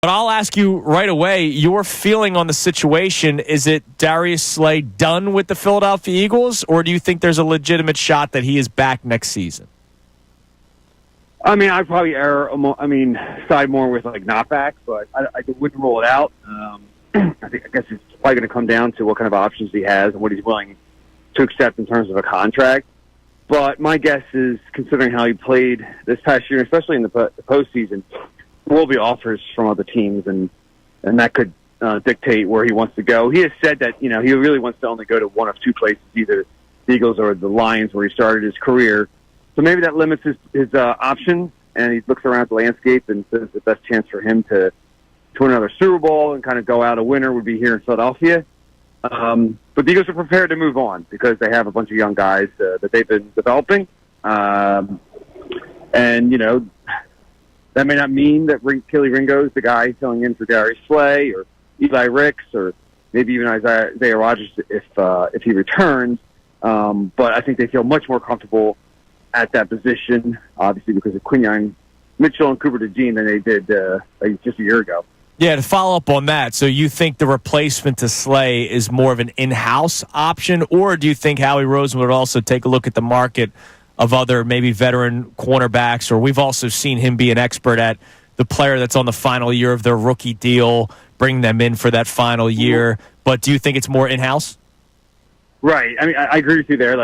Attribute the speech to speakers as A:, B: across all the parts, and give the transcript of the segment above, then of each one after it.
A: But I'll ask you right away, your feeling on the situation, is it Darius Slay done with the Philadelphia Eagles, or do you think there's a legitimate shot that he is back next season?
B: I mean, I'd probably side more with not back, but I wouldn't rule it out. I guess it's probably going to come down to what kind of options he has and what he's willing to accept in terms of a contract. But my guess is, considering how he played this past year, especially in the postseason, there will be offers from other teams, and that could dictate where he wants to go. He has said that he really wants to only go to one of two places, either the Eagles or the Lions, where he started his career. So maybe that limits his options, and he looks around the landscape and says the best chance for him to win another Super Bowl and kind of go out a winner would be here in Philadelphia. But the Eagles are prepared to move on because they have a bunch of young guys that they've been developing. And, that may not mean that Kelly Ringo is the guy filling in for Darius Slay or Eli Ricks or maybe even Isaiah Rodgers if he returns. But I think they feel much more comfortable at that position, obviously because of Quinyon Mitchell and Cooper DeJean than they did just a year ago.
A: Yeah, to follow up on that, so you think the replacement to Slay is more of an in-house option, or do you think Howie Roseman would also take a look at the market of other maybe veteran cornerbacks, or we've also seen him be an expert at the player that's on the final year of their rookie deal, bring them in for that final year, but do you think it's more in-house?
B: Right. I mean, I agree with you there.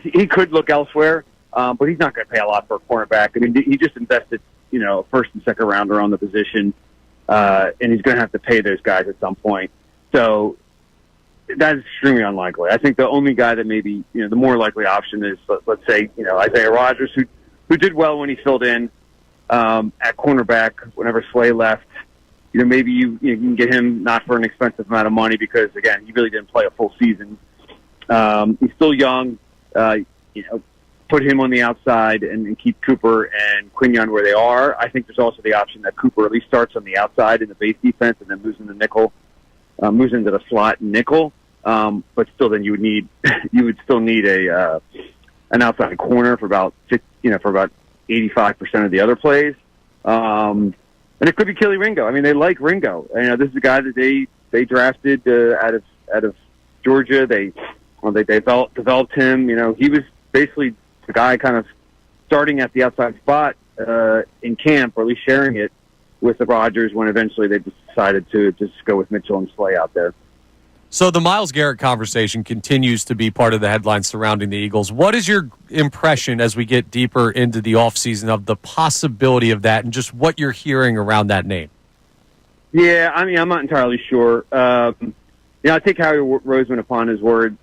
B: He could look elsewhere, but he's not going to pay a lot for a cornerback. I mean, he just invested, first and second rounder on the position. And he's going to have to pay those guys at some point. So that is extremely unlikely. I think the only guy that maybe, the more likely option is, let's say, Isaiah Rodgers, who did well when he filled in at cornerback whenever Slay left. Maybe you can get him not for an expensive amount of money because, again, he really didn't play a full season. He's still young. Put him on the outside and keep Cooper and Quinyon where they are. I think there's also the option that Cooper at least starts on the outside in the base defense and then moves into the slot nickel. But still, then you would still need an outside corner for about 85% of the other plays. And it could be Kelly Ringo. I mean, they like Ringo. This is a guy that they drafted out of Georgia. They developed him. He was basically the guy kind of starting at the outside spot in camp, or at least sharing it with the Rodgers when eventually they decided to just go with Mitchell and Slay out there.
C: So the Myles Garrett conversation continues to be part of the headlines surrounding the Eagles. What is your impression as we get deeper into the offseason of the possibility of that and just what you're hearing around that name? Yeah, I mean, I'm not entirely sure. I take Howie Roseman upon his word.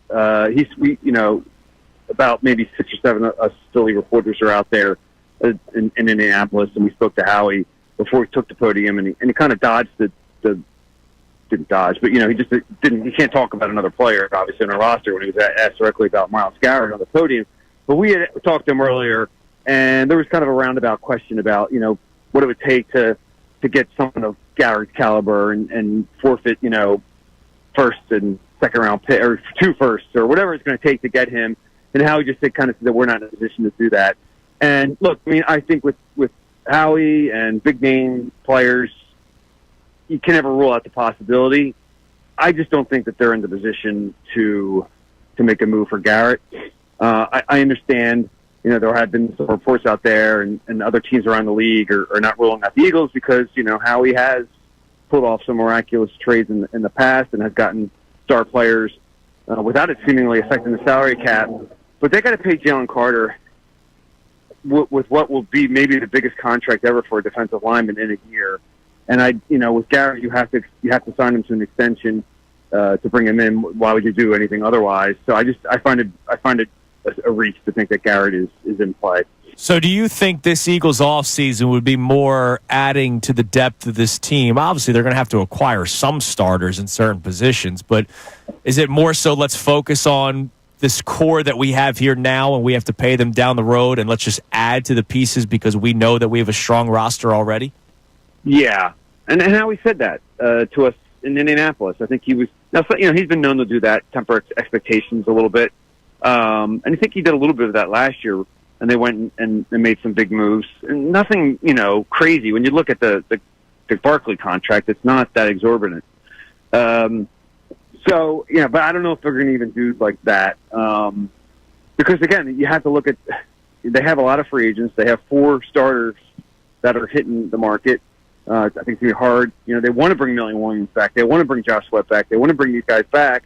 C: About maybe 6 or 7 of us Philly reporters are out there in Indianapolis, and we spoke to Howie before he took the podium, and he kind of dodged didn't dodge, but he just didn't. He can't talk about another player, obviously, on our roster when he was asked directly about Myles Garrett on the podium. But we had talked to him earlier, and there was kind of a roundabout question about what it would take to get someone of Garrett's caliber and forfeit first and second round pick or 2 firsts or whatever it's going to take to get him. And Howie just said that we're not in a position to do that. And look, I mean, I think with Howie and big name players, you can never rule out the possibility. I just don't think that they're in the position to make a move for Garrett. I understand, there have been some reports out there and other teams around the league are not ruling out the Eagles because, Howie has pulled off some miraculous trades in the past and has gotten star players without it seemingly affecting the salary cap. But they got to pay Jalen Carter with what will be maybe the biggest contract ever for a defensive lineman in a year. And with Garrett, you have to sign him to an extension to bring him in. Why would you do anything otherwise? So I find it a reach to think that Garrett is in play.
A: So do you think this Eagles offseason would be more adding to the depth of this team? Obviously, they're going to have to acquire some starters in certain positions, but is it more so let's focus on this core that we have here now and we have to pay them down the road and let's just add to the pieces because we know that we have a strong roster already? Yeah,
B: and Howie said that to us in Indianapolis. I think he was he's been known to do that, temper expectations a little bit, and I think he did a little bit of that last year. And they went and made some big moves, and nothing crazy. When you look at the
C: Dick Barkley contract. It's not that exorbitant. So, yeah, but I don't know if they're going to even do like that. Because, again, you have to look at – they have a lot of free agents. They have 4 starters that are hitting the market. I think it's going to be hard. You know, they want to bring Millie Williams back. They want to bring Josh Sweat back. They want to bring these guys back.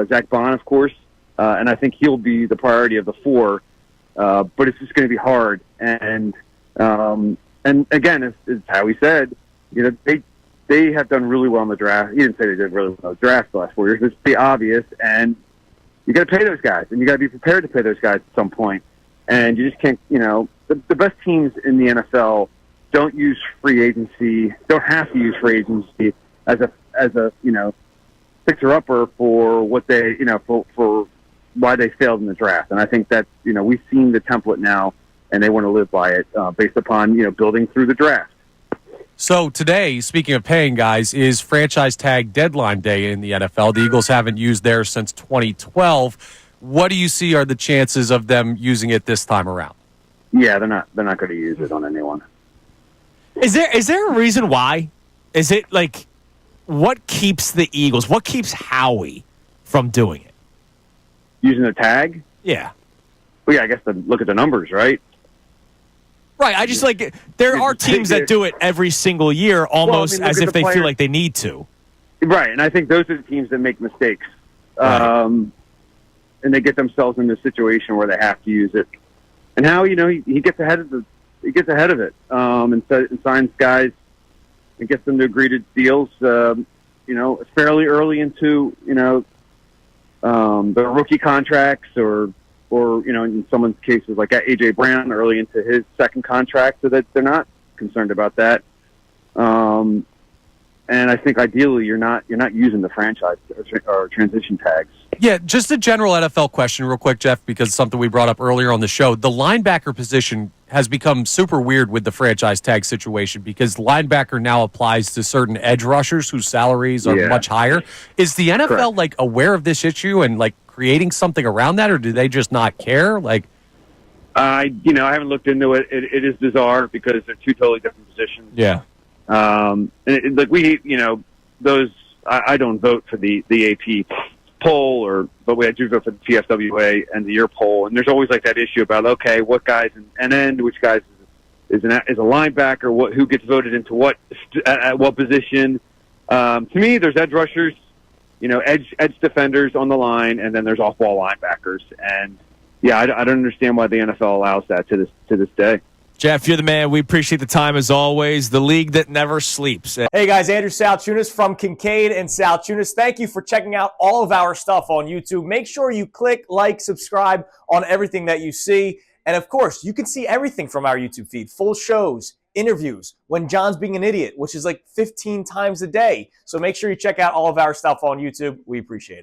C: Zach Bond, of course. And I think he'll be the priority of the 4. But it's just going to be hard. And again, as Howie said, you know, they have done really well in the draft. He didn't say they did really well in the draft the last 4 years. It's pretty obvious. And you got to pay those guys. And you got to be prepared to pay those guys at some point. And you just can't, you know, the best teams in the NFL don't use free agency, don't have to use free agency as a you know, fixer-upper for what they, you know, for why they failed in the draft. And I think that, you know, we've seen the template now, and they want to live by it based upon, you know, building through the draft.
D: So today, speaking of paying guys, is franchise tag deadline day in the NFL. The Eagles haven't used theirs since 2012. What do you see are the chances of them using it this time around?
C: Yeah, they're not going to use it on anyone.
A: Is there a reason why? Is it like what keeps the Eagles? What keeps Howie from doing it?
C: Using the tag?
A: Yeah.
C: Well, yeah, I guess look at the numbers, right?
A: Right. I just like there are teams that do it every single year, almost as if they feel like they need to.
C: Right, and I think those are the teams that make mistakes, and they get themselves in a situation where they have to use it. And Howie, you know, he gets ahead of it, and signs guys and gets them to agree to deals, you know, fairly early into, you know, the rookie contracts or, you know, in someone's cases like A.J. Brown early into his second contract, so that they're not concerned about that. And I think ideally you're not using the franchise or transition tags.
D: Yeah, just a general NFL question real quick, Jeff, because it's something we brought up earlier on the show. The linebacker position has become super weird with the franchise tag situation because linebacker now applies to certain edge rushers whose salaries are much higher. Is the NFL like aware of this issue and like creating something around that, or do they just not care? Like,
C: I haven't looked into it. It is bizarre because they're 2 totally different positions.
A: Yeah.
C: And like those. I don't vote for the AP poll, but I do vote for the PFWA and the year poll. And there's always like that issue about what guys and end, which guys is a linebacker, who gets voted into what at what position. To me, there's edge rushers, you know, edge defenders on the line, and then there's off-ball linebackers. And yeah, I don't understand why the NFL allows that to this day.
A: Jeff, you're the man. We appreciate the time as always. The league that never sleeps.
E: Hey guys, Andrew Salciunas from Kincade and Salciunas. Thank you for checking out all of our stuff on YouTube. Make sure you click, like, subscribe on everything that you see. And of course, you can see everything from our YouTube feed. Full shows, interviews, when John's being an idiot, which is like 15 times a day. So make sure you check out all of our stuff on YouTube. We appreciate it.